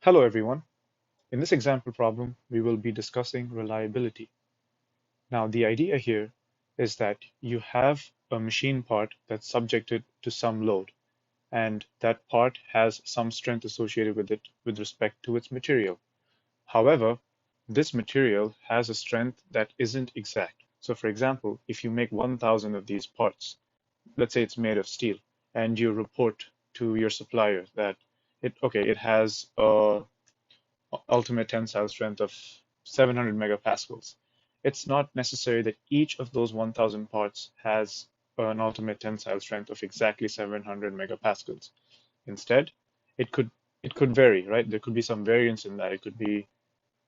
Hello everyone. In this example problem, we will be discussing reliability. Now, the idea here is that you have a machine part that's subjected to some load, and that part has some strength associated with it with respect to its material. However, this material has a strength that isn't exact. So for example, if you make 1,000 of these parts, let's say it's made of steel, and you report to your supplier that it has a ultimate tensile strength of 700 megapascals. It's not necessary that each of those 1,000 parts has an ultimate tensile strength of exactly 700 megapascals. Instead, it could it could vary, right? There could be some variance in that. It could be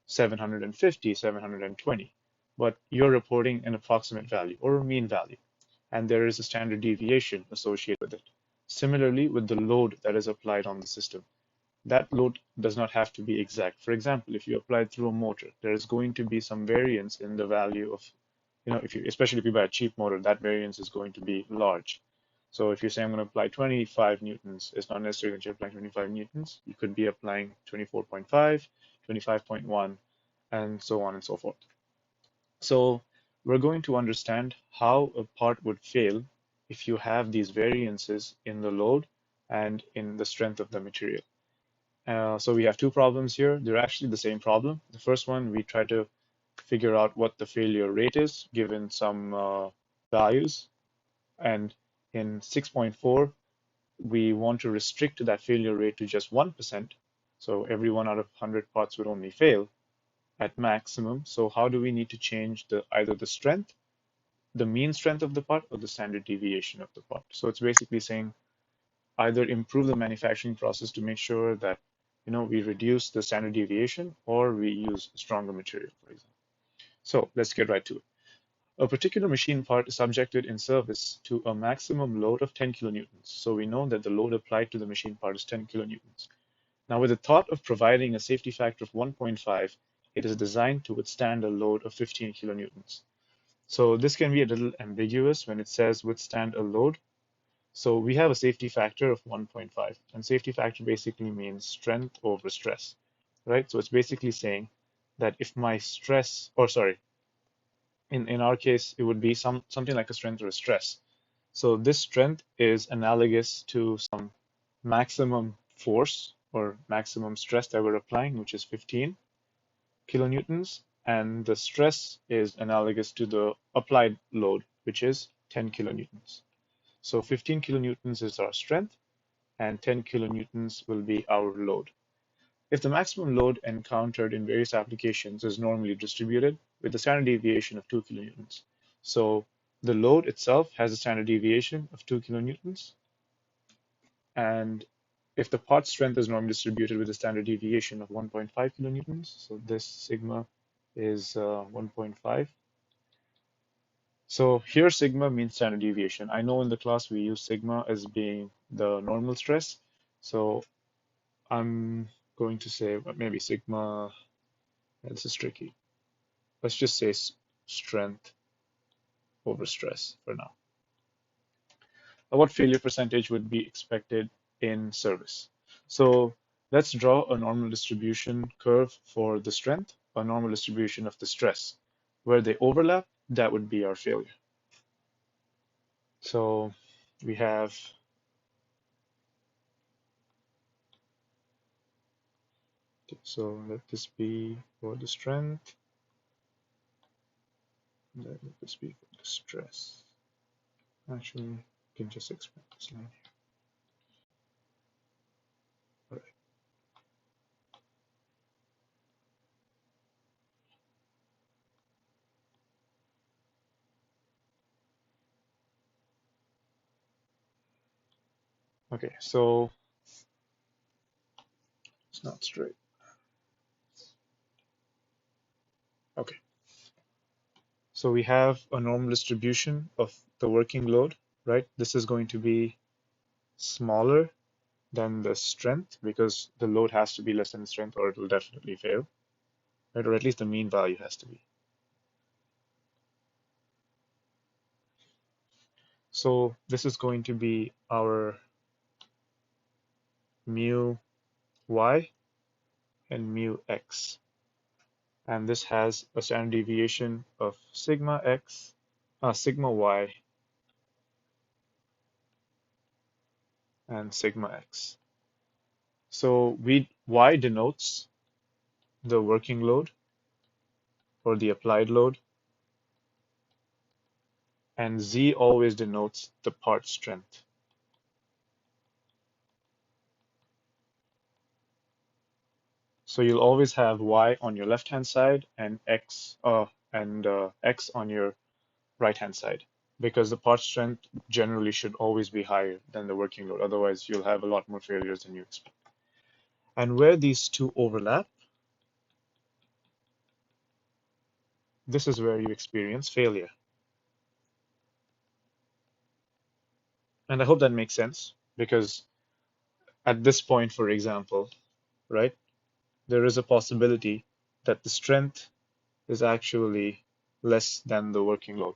750, 720, but you're reporting an approximate value or a mean value, and there is a standard deviation associated with it. Similarly, with the load that is applied on the system, that load does not have to be exact. For example, if you apply it through a motor, there is going to be some variance in the value of, if you, especially if you buy a cheap motor, that variance is going to be large. So if you say I'm going to apply 25 newtons, it's not necessarily that you're applying 25 newtons. You could be applying 24.5, 25.1, and so on and so forth. So we're going to understand how a part would fail if you have these variances in the load and in the strength of the material. So we have two problems here. They're actually the same problem. The first one, we try to figure out what the failure rate is given some values. And in 6.4, we want to restrict that failure rate to just 1%. So every one out of 100 parts would only fail at maximum. So how do we need to change either the strength, the mean strength of the part, or the standard deviation of the part? So it's basically saying either improve the manufacturing process to make sure that we reduce the standard deviation or we use stronger material, for example. So let's get right to it. A particular machine part is subjected in service to a maximum load of 10 kilonewtons. So we know that the load applied to the machine part is 10 kilonewtons. Now, with the thought of providing a safety factor of 1.5, it is designed to withstand a load of 15 kilonewtons. So this can be a little ambiguous when it says withstand a load. So we have a safety factor of 1.5, and safety factor basically means strength over stress, right? So it's basically saying that if my stress, or sorry, in our case, it would be something like a strength or a stress. So this strength is analogous to some maximum force or maximum stress that we're applying, which is 15 kilonewtons, and the stress is analogous to the applied load, which is 10 kilonewtons. So 15 kilonewtons is our strength, and 10 kilonewtons will be our load. If the maximum load encountered in various applications is normally distributed with a standard deviation of 2 kilonewtons. So the load itself has a standard deviation of 2 kilonewtons, and if the part strength is normally distributed with a standard deviation of 1.5 kilonewtons, so this sigma is 1.5. So here sigma means standard deviation. I know in the class we use sigma as being the normal stress. So I'm going to say maybe sigma, this is tricky. Let's just say strength over stress for now. What failure percentage would be expected in service? So let's draw a normal distribution curve for the strength, a normal distribution of the stress. Where they overlap, that would be our failure. So we have so let this be for the strength, let this be for the stress. Actually, you can just expand this line here. All right. Okay, so it's not straight. Okay, so we have a normal distribution of the working load, right? This is going to be smaller than the strength because the load has to be less than the strength or it will definitely fail, right? Or at least the mean value has to be. So this is going to be our mu y, and mu x. And this has a standard deviation of sigma x, sigma y, and sigma x. So y denotes the working load or the applied load, and z always denotes the part strength. So you'll always have y on your left-hand side and x on your right-hand side, because the part strength generally should always be higher than the working load. Otherwise, you'll have a lot more failures than you expect. And where these two overlap, this is where you experience failure. And I hope that makes sense, because at this point, for example, right, there is a possibility that the strength is actually less than the working load,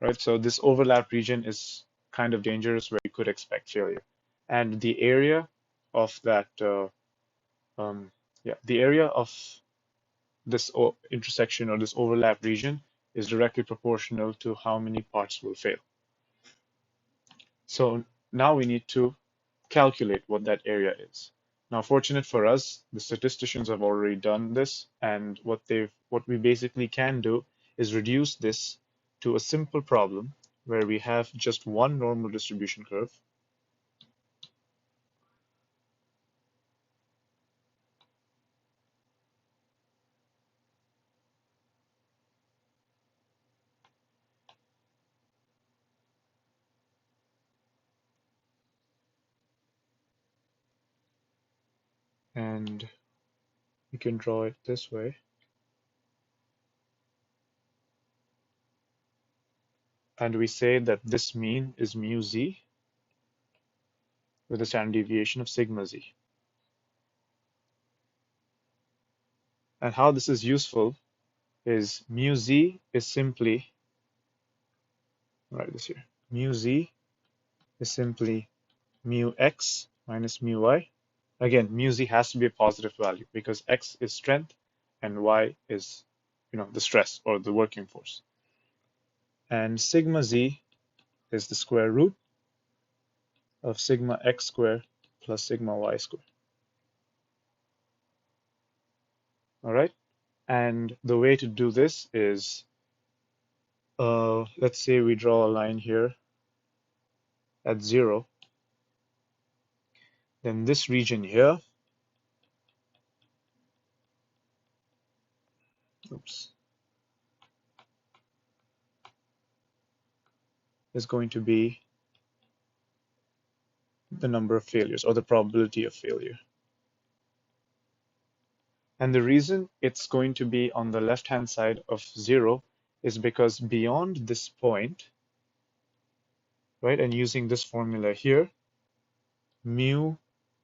right? So this overlap region is kind of dangerous, where you could expect failure. And the area of that, um, yeah, the area of this intersection or this overlap region is directly proportional to how many parts will fail. So now we need to calculate what that area is. Now, fortunate for us, the statisticians have already done this, and what we basically can do is reduce this to a simple problem where we have just one normal distribution curve, and we can draw it this way. And we say that this mean is mu z with a standard deviation of sigma z. And how this is useful is mu z is simply, write this here, mu z is simply mu x minus mu y. Again, mu z has to be a positive value because x is strength and y is, the stress or the working force. And sigma z is the square root of sigma x squared plus sigma y squared. All right. And the way to do this is, let's say we draw a line here at 0. Then this region here, oops, is going to be the number of failures or the probability of failure. And the reason it's going to be on the left-hand side of 0 is because beyond this point, right, and using this formula here, mu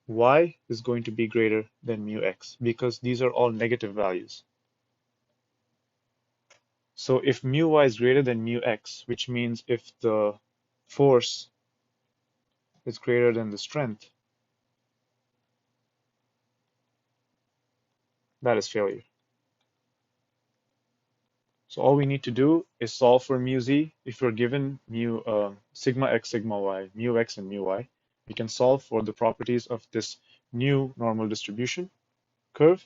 y is going to be greater than mu x because these are all negative values. So if mu y is greater than mu x, which means if the force is greater than the strength, that is failure. So all we need to do is solve for mu z. If we're given sigma x, sigma y, mu x, and mu y, we can solve for the properties of this new normal distribution curve.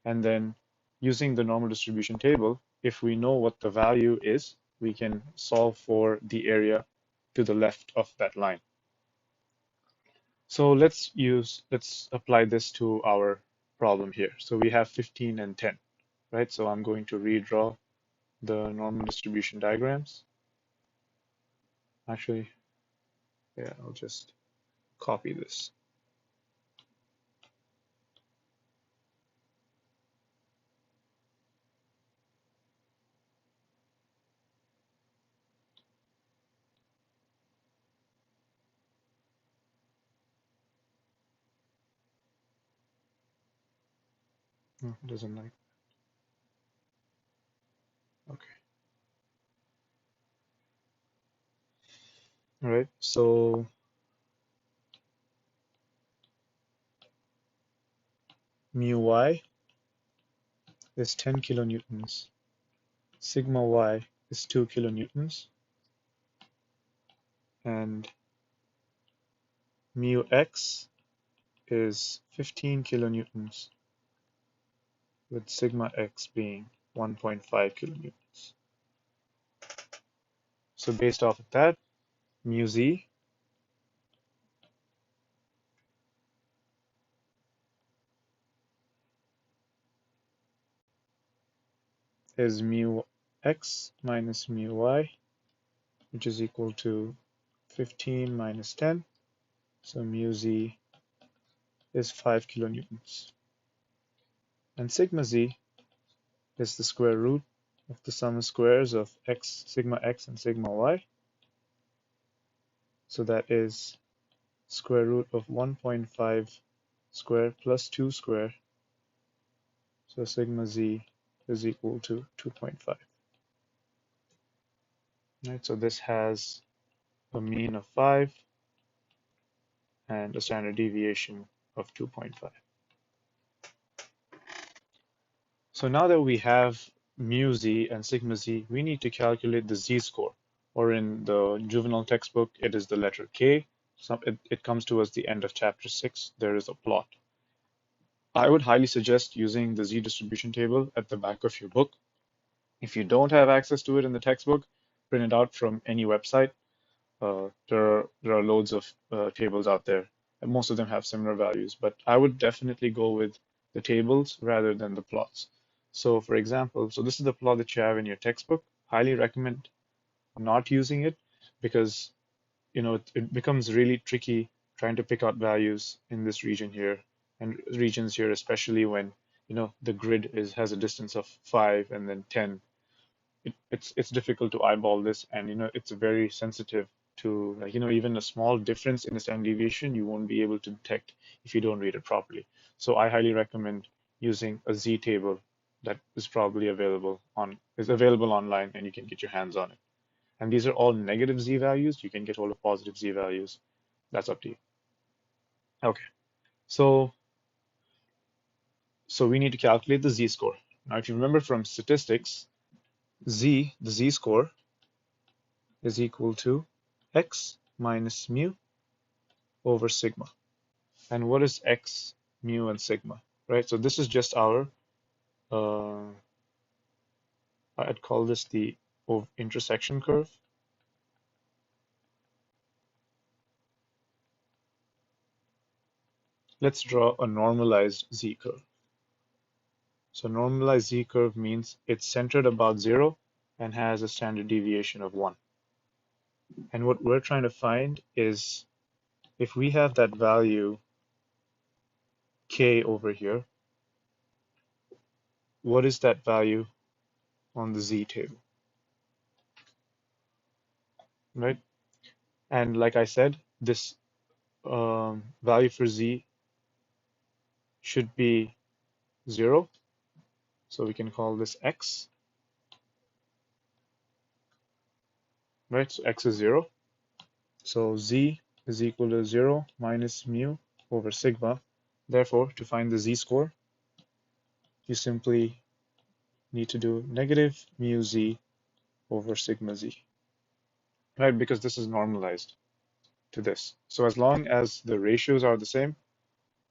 And then using the normal distribution table, if we know what the value is, we can solve for the area to the left of that line. So let's apply this to our problem here. So we have 15 and 10, right? So I'm going to redraw the normal distribution diagrams. Actually, yeah, I'll just copy this. No, it doesn't like. Okay. All right. So mu y is 10 kilonewtons, sigma y is 2 kilonewtons, and mu x is 15 kilonewtons, with sigma x being 1.5 kilonewtons. So based off of that, mu z is mu x minus mu y, which is equal to 15 minus 10. So mu z is 5 kilonewtons. And sigma z is the square root of the sum of squares of sigma x and sigma y. So that is square root of 1.5 square plus 2 square. So sigma z is equal to 2.5. Right, so this has a mean of 5 and a standard deviation of 2.5. So now that we have mu z and sigma z, we need to calculate the z-score, or in the juvenile textbook, it is the letter K. So it comes to us the end of chapter 6. There is a plot. I would highly suggest using the z-distribution table at the back of your book. If you don't have access to it in the textbook, print it out from any website. There are loads of tables out there, and most of them have similar values, but I would definitely go with the tables rather than the plots. So for example, so this is the plot that you have in your textbook. Highly recommend not using it because it becomes really tricky trying to pick out values in this region here and regions here, especially when the grid has a distance of 5 and then 10. It's difficult to eyeball this, and it's very sensitive to, like, even a small difference in the standard deviation you won't be able to detect if you don't read it properly. So I highly recommend using a Z table that is available online, and you can get your hands on it. And these are all negative Z values. You can get all the positive Z values. That's up to you. Okay, so we need to calculate the Z score. Now, if you remember from statistics, the Z score is equal to x minus mu over sigma. And what is x, mu, and sigma, right? So this is just our, uh, I'd call this the intersection curve. Let's draw a normalized z curve. So normalized z curve means it's centered about 0 and has a standard deviation of 1. And what we're trying to find is if we have that value k over here, what is that value on the z table, right? And like I said, this value for z should be 0. So we can call this x, right? So x is 0. So z is equal to 0 minus mu over sigma. Therefore, to find the z score, you simply need to do negative mu z over sigma z, right? Because this is normalized to this. So as long as the ratios are the same,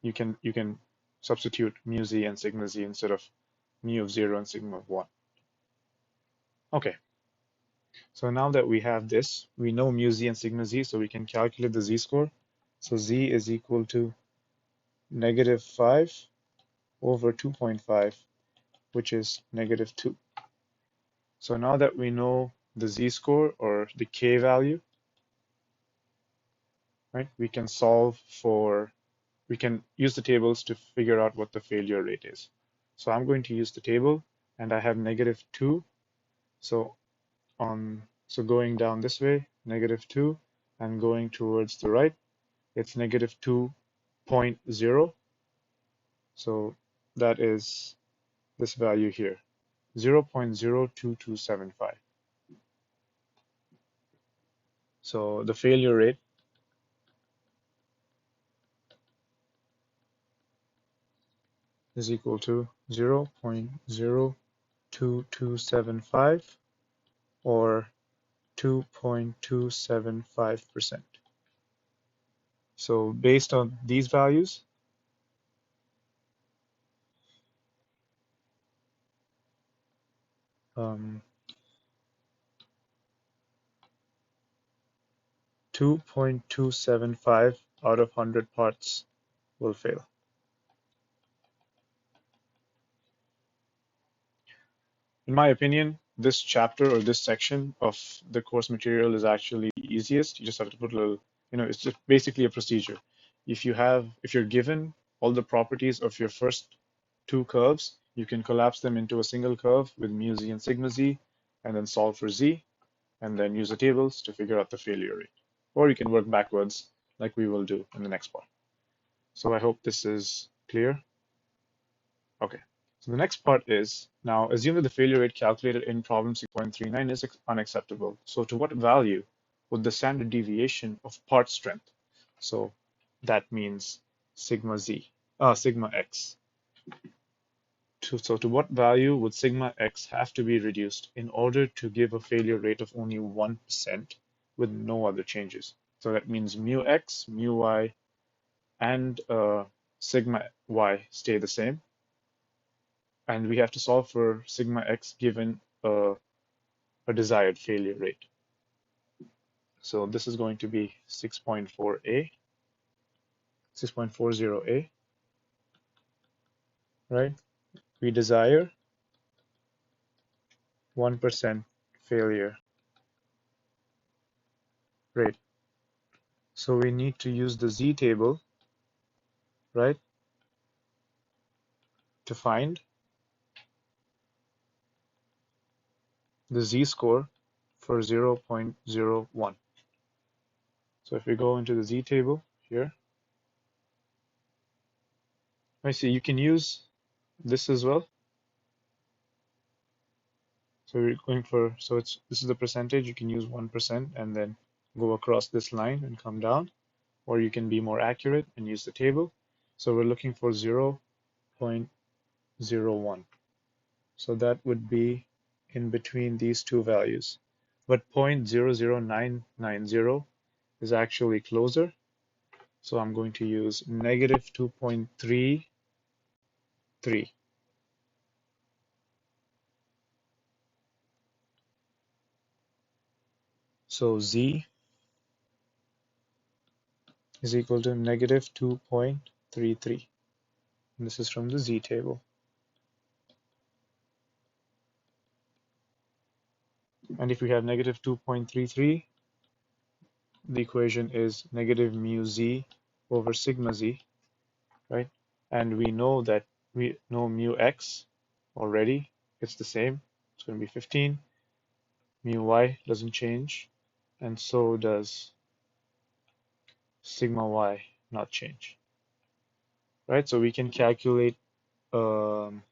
you can substitute mu z and sigma z instead of mu of 0 and sigma of 1. Okay, so now that we have this, we know mu z and sigma z, so we can calculate the z score. So z is equal to negative 5 over 2.5, which is negative 2. So now that we know the z score, or the k value, right, we can use the tables to figure out what the failure rate is. So I'm going to use the table, and I have negative 2. So going down this way, negative 2, and going towards the right, it's negative 2.0. So that is this value here, 0.02275. So the failure rate is equal to 0.02275 or 2.275%. So based on these values, 2.275 out of 100 parts will fail. In my opinion, this chapter or this section of the course material is actually easiest. You just have to put a little, it's just basically a procedure. If you're given all the properties of your first two curves, you can collapse them into a single curve with mu z and sigma z, and then solve for z, and then use the tables to figure out the failure rate. Or you can work backwards like we will do in the next part. So I hope this is clear. Okay. So the next part is, now assume that the failure rate calculated in problem 6.39 is unacceptable. So to what value would the standard deviation of part strength? So that means sigma x. So to what value would sigma x have to be reduced in order to give a failure rate of only 1% with no other changes? So that means mu x, mu y, and sigma y stay the same. And we have to solve for sigma x given a desired failure rate. So this is going to be 6.40a, right? We desire 1% failure rate. So we need to use the z table, right, to find the z-score for 0.01. So if we go into the z table here, I see you can use this as well. So we're going for, this is the percentage, you can use 1% and then go across this line and come down, or you can be more accurate and use the table. So we're looking for 0.01. So that would be in between these two values. But 0.00990 is actually closer. So I'm going to use negative 2.33. So z is equal to negative 2.33. And this is from the z table. And if we have negative 2.33, the equation is negative mu z over sigma z, right? And we know mu x already. It's the same. It's going to be 15. Mu y doesn't change, and so does sigma y not change, right? So we can calculate, from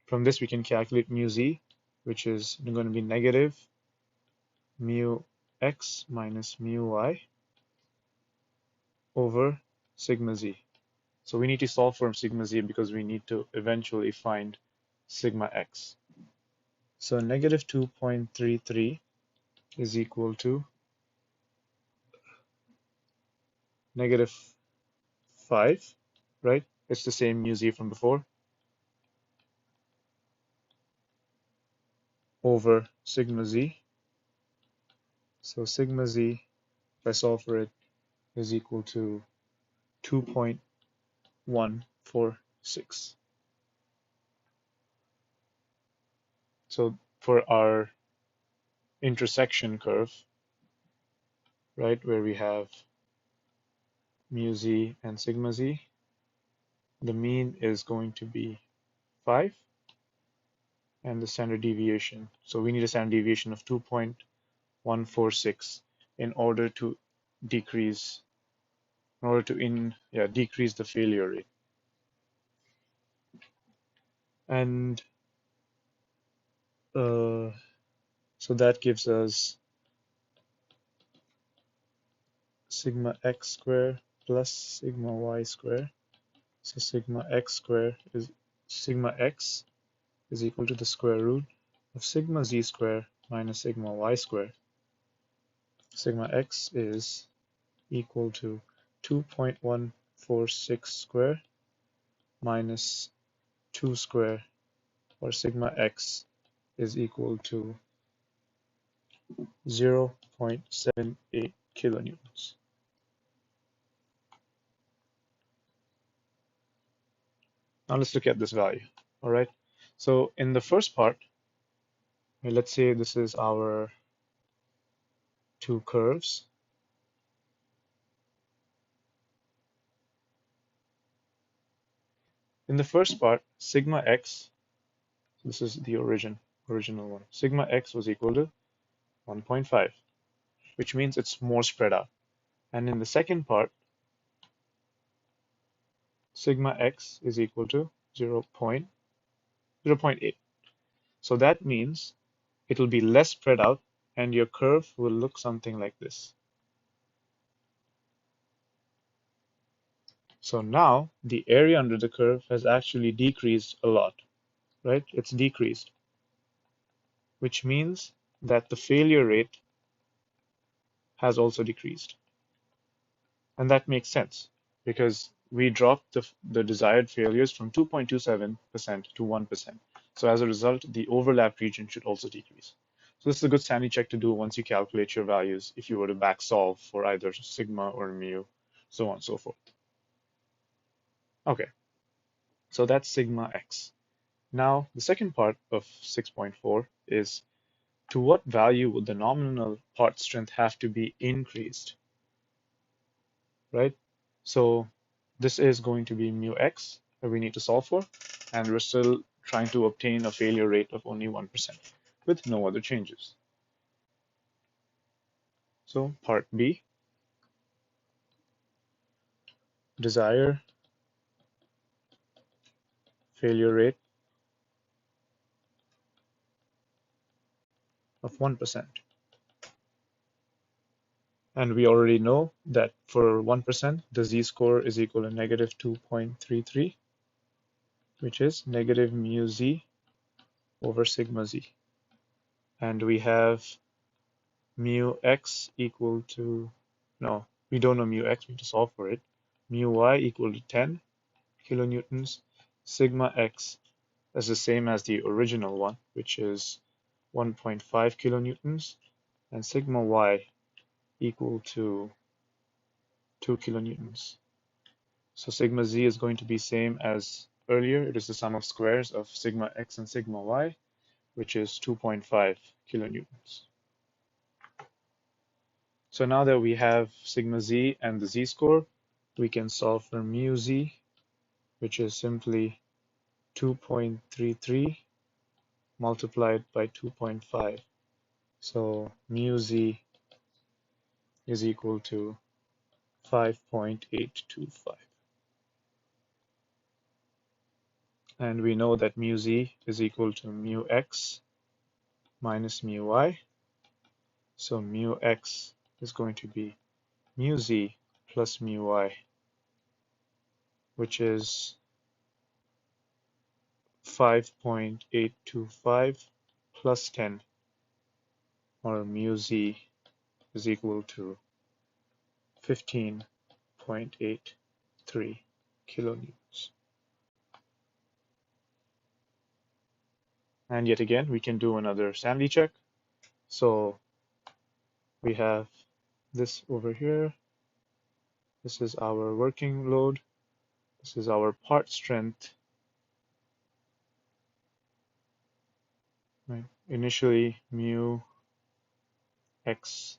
this we can calculate mu z, which is going to be negative mu x minus mu y over sigma z. So we need to solve for sigma z because we need to eventually find sigma x. So negative 2.33 is equal to negative 5, right? It's the same mu z from before, over sigma z. So sigma z, if I solve for it, is equal to 2.146. So for our intersection curve, right, where we have mu z and sigma z, the mean is going to be 5, and the standard deviation. So we need a standard deviation of 2.146 in order to decrease, decrease the failure rate. And so that gives us sigma x squared plus sigma y squared So sigma x is equal to the square root of sigma z square minus sigma y square. Sigma x is equal to 2.146 square minus 2 square, or sigma x is equal to 0.78 kilonewtons. Now let's look at this value. All right. So in the first part, let's say this is our two curves. In the first part, sigma x, this is the original one, sigma x was equal to 1.5, which means it's more spread out. And in the second part, sigma x is equal to 0.8. So that means it'll be less spread out and your curve will look something like this. So now the area under the curve has actually decreased a lot, right? It's decreased, which means that the failure rate has also decreased. And that makes sense because we dropped the desired failures from 2.27% to 1%. So as a result, the overlap region should also decrease. So this is a good sanity check to do once you calculate your values if you were to back solve for either sigma or mu, so on and so forth. Okay, so that's sigma x. Now, the second part of 6.4 is to what value would the nominal part strength have to be increased, right? So this is going to be mu x that we need to solve for, and we're still trying to obtain a failure rate of only 1% with no other changes. So part B, desire failure rate of 1%. And we already know that for 1%, the z-score is equal to negative 2.33, which is negative mu z over sigma z. And we have mu x equal to, no, we don't know mu x, we need to solve for it. Mu y equal to 10 kilonewtons. Sigma x is the same as the original one, which is 1.5 kilonewtons. And sigma y equal to 2 kilonewtons. So sigma z is going to be same as earlier. It is the sum of squares of sigma x and sigma y, which is 2.5 kilonewtons. So now that we have sigma z and the z-score, we can solve for mu z, which is simply 2.33 multiplied by 2.5. So mu z is equal to 5.825. And we know that mu z is equal to mu x minus mu y. So mu x is going to be mu z plus mu y, which is 5.825 plus 10, or mu z is equal to 15.83 kilonewtons. And yet again, we can do another sanity check. So we have this over here. This is our working load. This is our part strength. Right. Initially, mu x,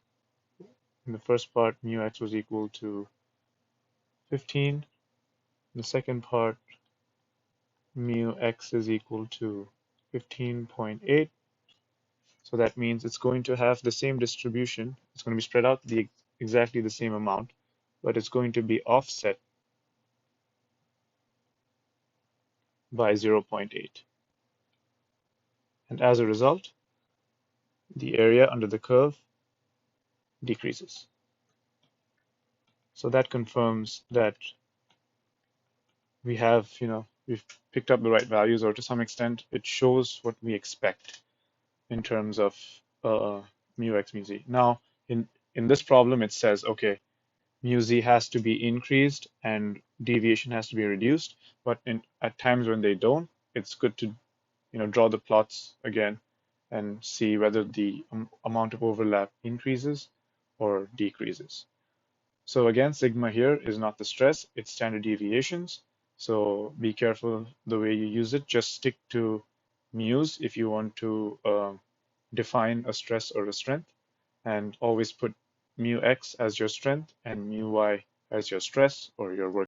in the first part, mu x was equal to 15. In the second part, mu x is equal to 15.8. So that means it's going to have the same distribution. It's going to be spread out exactly the same amount, but it's going to be offset by 0.8. And as a result, the area under the curve decreases. So that confirms that we've picked up the right values, or to some extent, it shows what we expect in terms of uh, mu x mu z. Now, in this problem, it says, okay, mu z has to be increased and deviation has to be reduced, but at times when they don't, it's good to draw the plots again and see whether the amount of overlap increases or decreases. So again, sigma here is not the stress, it's standard deviations. So be careful the way you use it. Just stick to mu's if you want to define a stress or a strength, and always put mu x as your strength and mu y as your stress or your work.